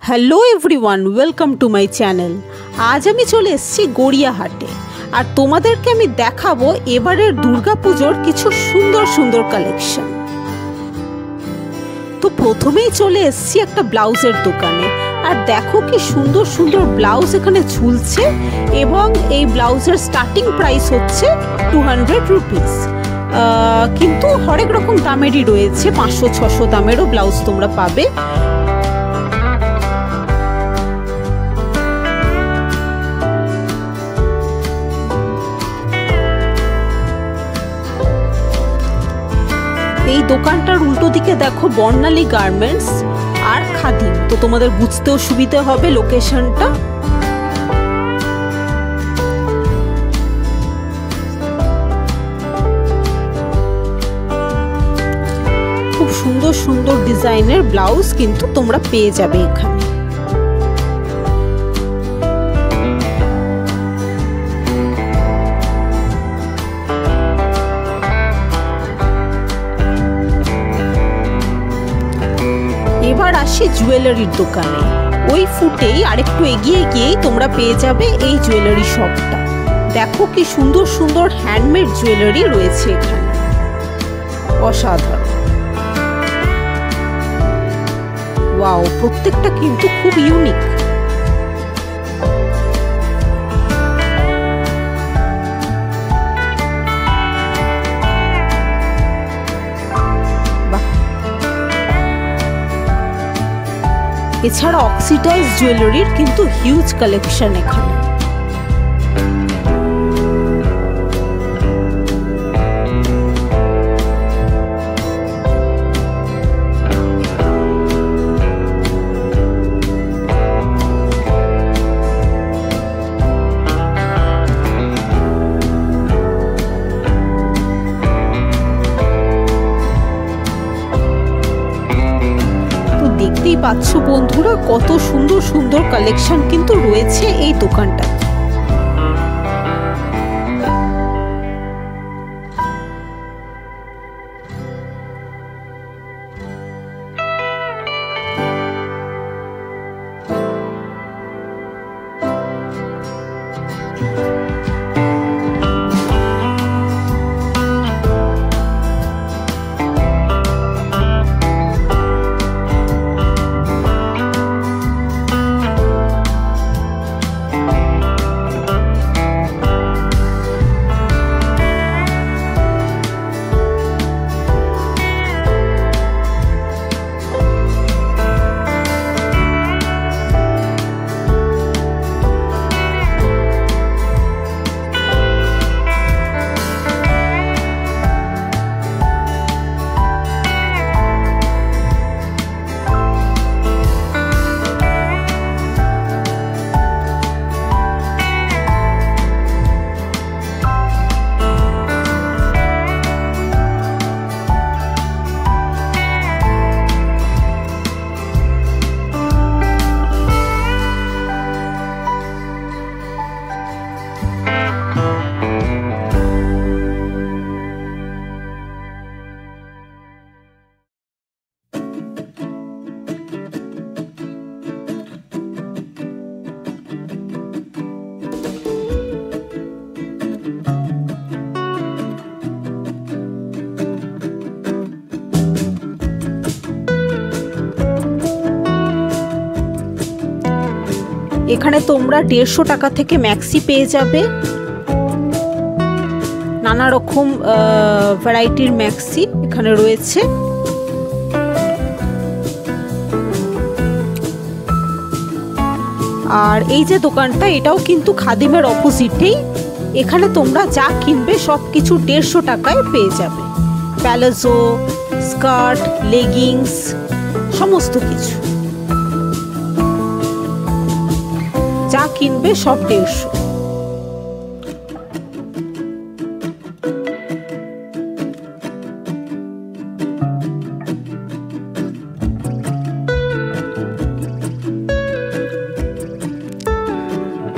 Hello everyone, welcome to my channel. আজ আমি চলে এসেছি গড়িয়াহাটে, আর তোমাদেরকে আমি দেখাবো এবারের দুর্গাপুজোর কিছু সুন্দর সুন্দর কালেকশন। তো প্রথমেই চলে এসেছি একটা ব্লাউজের দোকানে, আর দেখো কি সুন্দর সুন্দর ব্লাউজ এখানে ঝুলছে, এবং এই ব্লাউজের স্টার্টিং প্রাইস হচ্ছে 200 রুপিস। কিন্তু হরেক রকম দামেরই রয়েছে, 500-600 দামেরও ব্লাউজ তোমরা পাবে। এই দোকানটার উল্টো দিকে দেখো বর্ণালী গার্মেন্টস আর খাদিম, তো তোমাদের বুঝতেও সুবিধা হবে লোকেশনটা। খুব সুন্দর সুন্দর ডিজাইনের ব্লাউজ কিন্তু তোমরা পেয়ে যাবে এখানে। এবার আসি জুয়েলারির দোকানে। ওই ফুটেই আরেকটু এগিয়ে গিয়েই তোমরা পেয়ে যাবে এই জুয়েলারি শপটা। দেখো কি সুন্দর সুন্দর হ্যান্ডমেড জুয়েলারি রয়েছে এখানে, অসাধারণ। ওয়াও, প্রত্যেকটা কিন্তু খুব ইউনিক। এছাড়া অক্সিডাইজ জুয়েলারির কিন্তু হিউজ কালেকশন এখানে। দেখতেই পাচ্ছ বন্ধুরা, কত সুন্দর সুন্দর কালেকশন কিন্তু রয়েছে এই দোকানটা। এখানে তোমরা 150 টাকা থেকে ম্যাক্সি পেয়ে যাবে, নানা রকম ভ্যারাইটির ম্যাক্সি এখানে রয়েছে। আর এই যে দোকানটা, এটাও কিন্তু খাদিমের অপোজিটেই। এখানে তোমরা যা কিনবে সব কিছু 150 টাকায় পেয়ে যাবে। প্যালাজো, স্কার্ট, লেগিংস, সমস্ত কিছু যা কিনবে সব 150।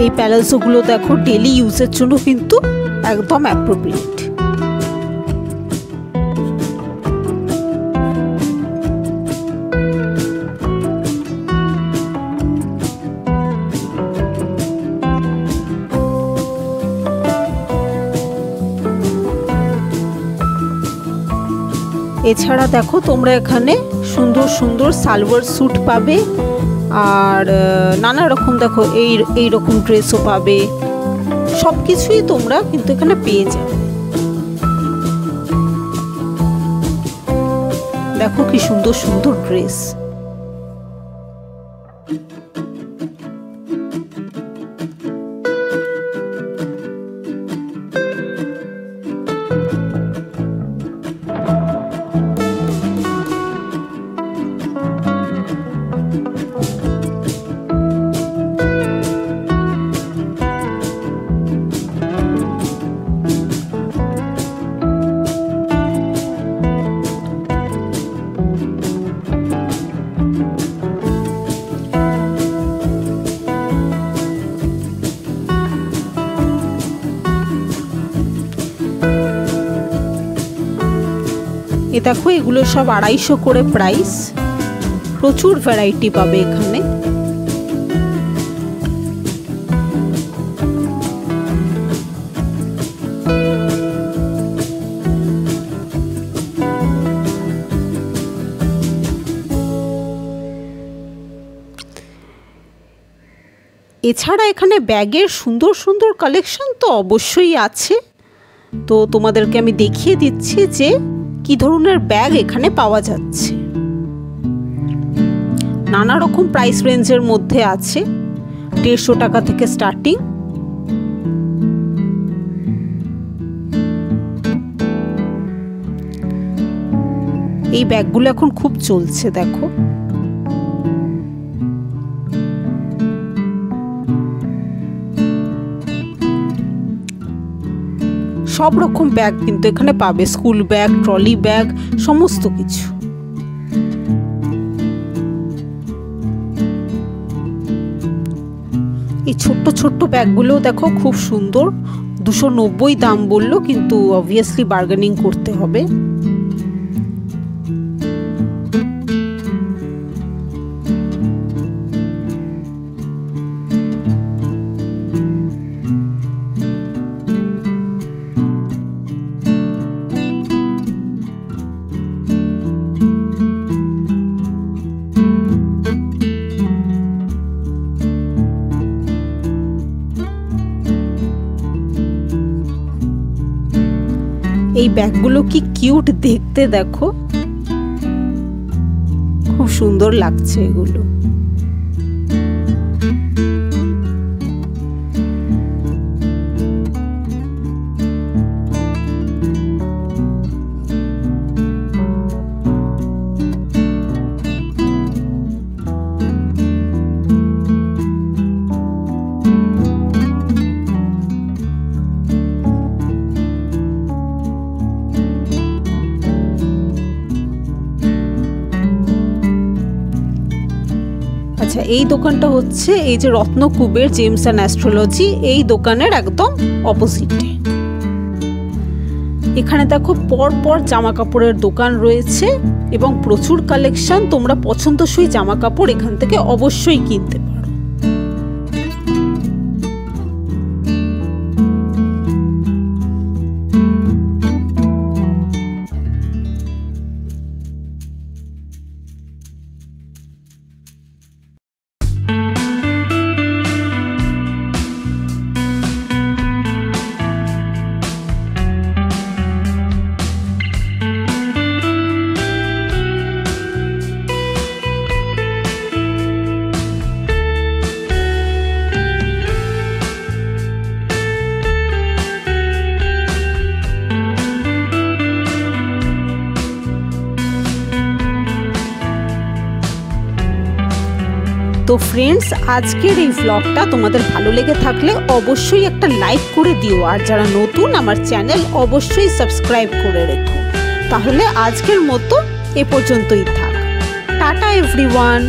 এই প্যালাজোগুলো দেখো ডেলি ইউজের জন্য কিন্তু একদম অ্যাপ্রোপ্রিয়েট। এছাড়া দেখো তোমরা এখানে সুন্দর সুন্দর সালোয়ার স্যুট পাবে, আর নানা রকম দেখো এই রকম ড্রেসও পাবে। সব কিছুই তোমরা কিন্তু এখানে পেয়ে যাবে। দেখো কি সুন্দর সুন্দর ড্রেস। দেখো এগুলো সব 250 করে প্রাইস। প্রচুর ভ্যারাইটি পাবে এখানে। এছাড়া এখানে ব্যাগের সুন্দর সুন্দর কালেকশন তো অবশ্যই আছে। তো তোমাদেরকে আমি দেখিয়ে দিচ্ছি যে কি ধরনের ব্যাগ এখানে পাওয়া যাচ্ছে। নানা রকম প্রাইস রেঞ্জের মধ্যে আছে, 150 টাকা থেকে স্টার্টিং। এই ব্যাগগুলো এখন খুব চলছে দেখো। সব রকম ব্যাগ কিন্তু এখানে পাবে, স্কুল ব্যাগ, ট্রলি ব্যাগ, সমস্ত কিছু। এই ছোট্ট ছোট্ট ব্যাগগুলো দেখো খুব সুন্দর। 290 দাম বললো, কিন্তু অবভিয়াসলি বার্গেনিং করতে হবে। এই ব্যাগগুলো কি কিউট দেখতে, দেখো খুব সুন্দর লাগছে এগুলো। আচ্ছা, এই দোকানটা হচ্ছে এই যে রত্নকুবের জেমস অ্যান্ড অ্যাস্ট্রোলজি, এই দোকানের একদম অপোজিটে। এখানে দেখো পর পর জামা কাপড়ের দোকান রয়েছে এবং প্রচুর কালেকশন। তোমরা পছন্দসই জামা কাপড় এখান থেকে অবশ্যই কিনতে পারো। তো ফ্রেন্ডস, আজকের এই ব্লগটা তোমাদের ভালো লেগে থাকলে অবশ্যই একটা লাইক করে দিও, আর যারা নতুন আমার চ্যানেল অবশ্যই সাবস্ক্রাইব করে রেখো। তাহলে আজকের মতো এ পর্যন্তই থাক। Tata everyone.